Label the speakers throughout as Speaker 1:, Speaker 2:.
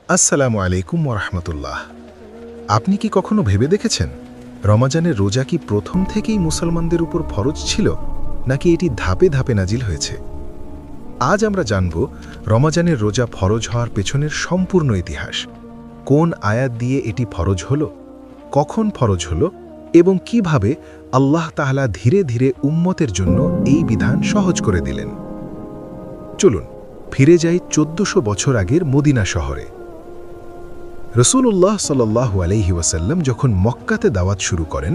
Speaker 1: আসসালামু আলাইকুম ওরহমতুল্লাহ। আপনি কি কখনো ভেবে দেখেছেন রমাজানের রোজা কি প্রথম থেকেই মুসলমানদের উপর ফরজ ছিল, নাকি এটি ধাপে ধাপে নাজিল হয়েছে? আজ আমরা জানব রমাজানের রোজা ফরজ হওয়ার পেছনের সম্পূর্ণ ইতিহাস। কোন আয়াত দিয়ে এটি ফরজ হলো, কখন ফরজ হলো এবং কিভাবে আল্লাহ তাআলা ধীরে ধীরে উম্মতের জন্য এই বিধান সহজ করে দিলেন। চলুন ফিরে যাই 1400 বছর আগের মদিনা শহরে। রসূলুল্লাহ সাল্লাল্লাহু আলাইহি ওয়াসাল্লাম যখন মক্কাতে দাওয়াত শুরু করেন,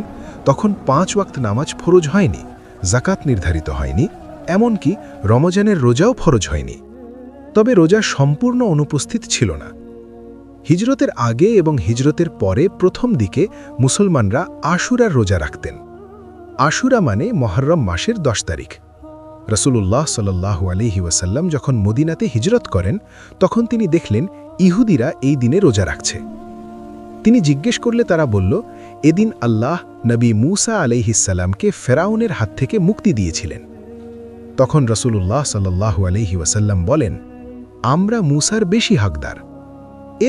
Speaker 1: তখন 5 ওয়াক্ত নামাজ ফরজ হয়নি, যাকাত নির্ধারিত হয়নি, এমনকি রমজানের রোজাও ফরজ হয়নি। তবে রোজা সম্পূর্ণ অনুপস্থিত ছিল না। হিজরতের আগে এবং হিজরতের পরে প্রথম দিকে মুসলমানরা আশুরার রোজা রাখতেন। আশুরা মানে মুহররম মাসের 10 তারিখ। রসূলুল্লাহ সাল্লাল্লাহু আলাইহি ওয়াসাল্লাম যখন মদিনাতে হিজরত করেন, তখন তিনি দেখলেন ইহুদিরা এই দিনে রোজা রাখছে। তিনি জিজ্ঞেস করলে তারা বলল, এদিন আল্লাহ নবী মূসা আলাইহিসসালামকে ফেরাউনের হাত থেকে মুক্তি দিয়েছিলেন। তখন রসূলুল্লাহ সাল্লাল্লাহু আলাইহি ওয়াসাল্লাম বলেন, আমরা মূসার বেশি হকদার।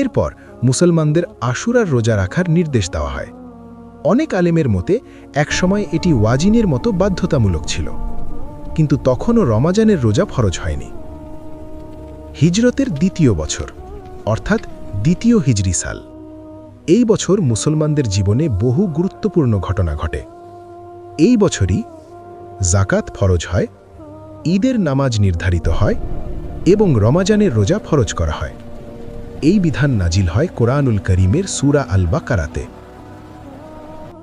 Speaker 1: এরপর মুসলমানদের আশুরার রোজা রাখার নির্দেশ দেওয়া হয়। অনেক আলেমের মতে একসময় এটি ওয়াজিনের মতো বাধ্যতামূলক ছিল, কিন্তু তখনও রমাজানের রোজা ফরজ হয়নি। হিজরতের দ্বিতীয় বছর, অর্থাৎ দ্বিতীয় হিজরি সাল। এই বছর মুসলমানদের জীবনে বহু গুরুত্বপূর্ণ ঘটনা ঘটে। এই বছরই যাকাত ফরজ হয়, ঈদের নামাজ নির্ধারিত হয় এবং রমাজানের রোজা ফরজ করা হয়। এই বিধান নাজিল হয় কোরআনুল করিমের সূরা আল বাকারাতে।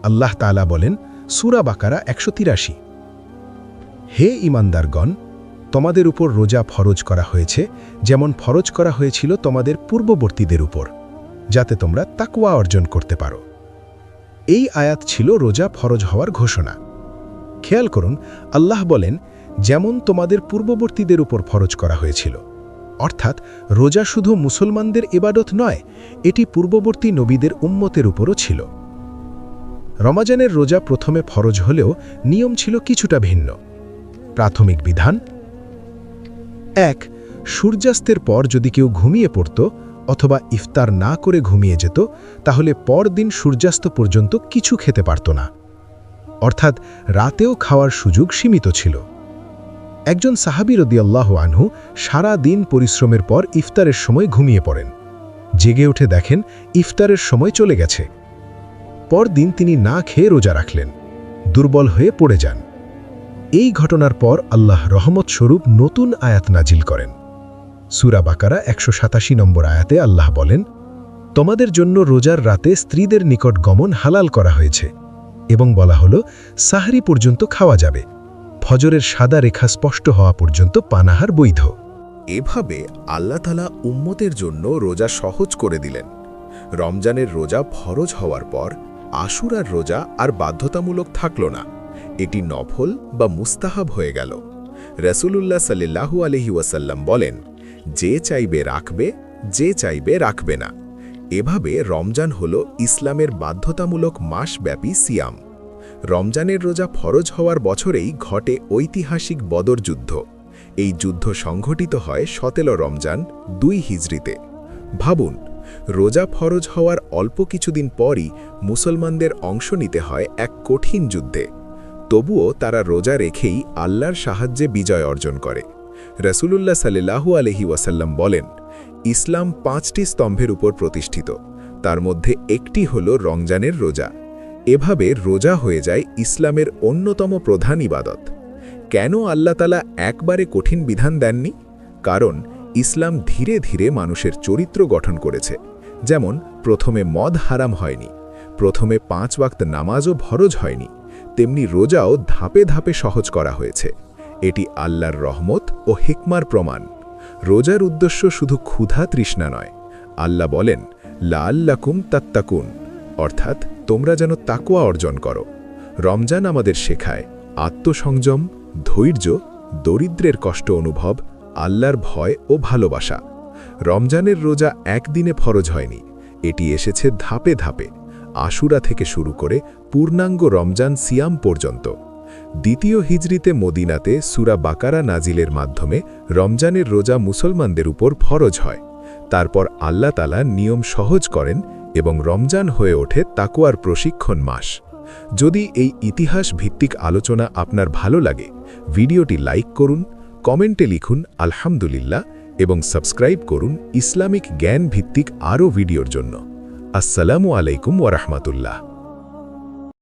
Speaker 1: আল্লাহ তাআলা বলেন, সূরা বাকারা 183, হে ঈমানদারগণ, তোমাদের উপর রোজা ফরজ করা হয়েছে যেমন ফরজ করা হয়েছিল তোমাদের পূর্ববর্তীদের উপর, যাতে তোমরা তাকওয়া অর্জন করতে পারো। এই আয়াত ছিল রোজা ফরজ হওয়ার ঘোষণা। খেয়াল করুন, আল্লাহ বলেন, যেমন তোমাদের পূর্ববর্তীদের উপর ফরজ করা হয়েছিল, অর্থাৎ রোজা শুধু মুসলমানদের ইবাদত নয়, এটি পূর্ববর্তী নবীদের উম্মতের উপরও ছিল। রমাজানের রোজা প্রথমে ফরজ হলেও নিয়ম ছিল কিছুটা ভিন্ন। প্রাথমিক বিধান: 1. সূর্যাস্তের পর যদি কেউ ঘুমিয়ে পড়ত অথবা ইফতার না করে ঘুমিয়ে যেত, তাহলে পরদিন সূর্যাস্ত পর্যন্ত কিছু খেতে পারত না, অর্থাৎ রাতেও খাওয়ার সুযোগ সীমিত ছিল। একজন সাহাবী রাদিয়াল্লাহু আনহু সারা দিন পরিশ্রমের পর ইফতারের সময় ঘুমিয়ে পড়েন। জেগে উঠে দেখেন ইফতারের সময় চলে গেছে। পরদিন তিনি না খেয়ে রোজা রাখলেন, দুর্বল হয়ে পড়ে যান। এই ঘটনার পর আল্লাহ রহমত স্বরূপ নতুন আয়াত নাজিল করেন। সূরা বাকারা 187 নম্বর আয়াতে আল্লাহ বলেন, তোমাদের জন্য রোজার রাতে স্ত্রীদের নিকট গমন হালাল করা হয়েছে এবং বলা হলো সাহরি পর্যন্ত খাওয়া যাবে, ফজরের সাদা রেখা স্পষ্ট হওয়া পর্যন্ত পানাহার বৈধ।
Speaker 2: এভাবে আল্লাহ তাআলা উম্মতের জন্য রোজা সহজ করে দিলেন। রমজানের রোজা ফরজ হওয়ার পর আশুরার রোজা আর বাধ্যতামূলক থাকল না, এটি নফল বা মুস্তাহাব হয়ে গেল। রাসূলুল্লাহ সাল্লাল্লাহু আলাইহি ওয়াসাল্লাম বলেন, যে চাইবে রাখবে, যে চাইবে রাখবে না। এভাবে রমজান হল ইসলামের বাধ্যতামূলক মাসব্যাপী সিয়াম। রমজানের রোজা ফরজ হওয়ার বছরেই ঘটে ঐতিহাসিক বদর যুদ্ধ। এই যুদ্ধ সংঘটিত হয় 17 রমজান 2 হিজরিতে। ভাবুন, রোজা ফরজ হওয়ার অল্প কিছুদিন পরই মুসলমানদের অংশ নিতে হয় এক কঠিন যুদ্ধে। তবুও তারা রোজা রেখেই আল্লাহর সাহায্যে বিজয় অর্জন করে। রাসূলুল্লাহ সাল্লাল্লাহু আলাইহি ওয়াসাল্লাম বলেন, ইসলাম 5টি স্তম্ভের উপর প্রতিষ্ঠিত, তার মধ্যে একটি হল রমজানের রোজা। এভাবে রোজা হয়ে যায় ইসলামের অন্যতম প্রধান ইবাদত। কেন আল্লাহ তাআলা একবারে কঠিন বিধান দেননি? কারণ ইসলাম ধীরে ধীরে মানুষের চরিত্র গঠন করেছে। যেমন প্রথমে মদ হারাম হয়নি, প্রথমে 5 ওয়াক্ত নামাজও ফরজ হয়নি, তেমনি রোজাও ধাপে ধাপে সহজ করা হয়েছে। এটি আল্লাহর রহমত ও হিকমার প্রমাণ। রোজার উদ্দেশ্য শুধু ক্ষুধা তৃষ্ণা নয়। আল্লাহ বলেন, লাআল্লাকুম তাত্তাকুন, অর্থাৎ তোমরা যেন তাকওয়া অর্জন করো। রমজান আমাদের শেখায় আত্মসংযম, ধৈর্য, দরিদ্রের কষ্ট অনুভব, আল্লাহর ভয় ও ভালোবাসা। রমজানের রোজা একদিনে ফরজ হয়নি, এটি এসেছে ধাপে ধাপে, আশুরা থেকে শুরু করে পূর্ণাঙ্গ রমজান সিয়াম পর্যন্ত। দ্বিতীয় হিজরিতে মদিনাতে সূরা বাকারা নাজিলের মাধ্যমে রমজানের রোজা মুসলমানদের উপর ফরজ হয়। তারপর আল্লাহ তাআলা নিয়ম সহজ করেন এবং রমজান হয়ে ওঠে তাকওয়ার প্রশিক্ষণ মাস। যদি এই ইতিহাস ভিত্তিক আলোচনা আপনার ভালো লাগে, ভিডিওটি লাইক করুন, কমেন্টে লিখুন আলহামদুলিল্লাহ এবং সাবস্ক্রাইব করুন ইসলামিক জ্ঞান ভিত্তিক আরও ভিডিওর জন্য। আসসালামু আলাইকুম ওয়া রাহমাতুল্লাহ।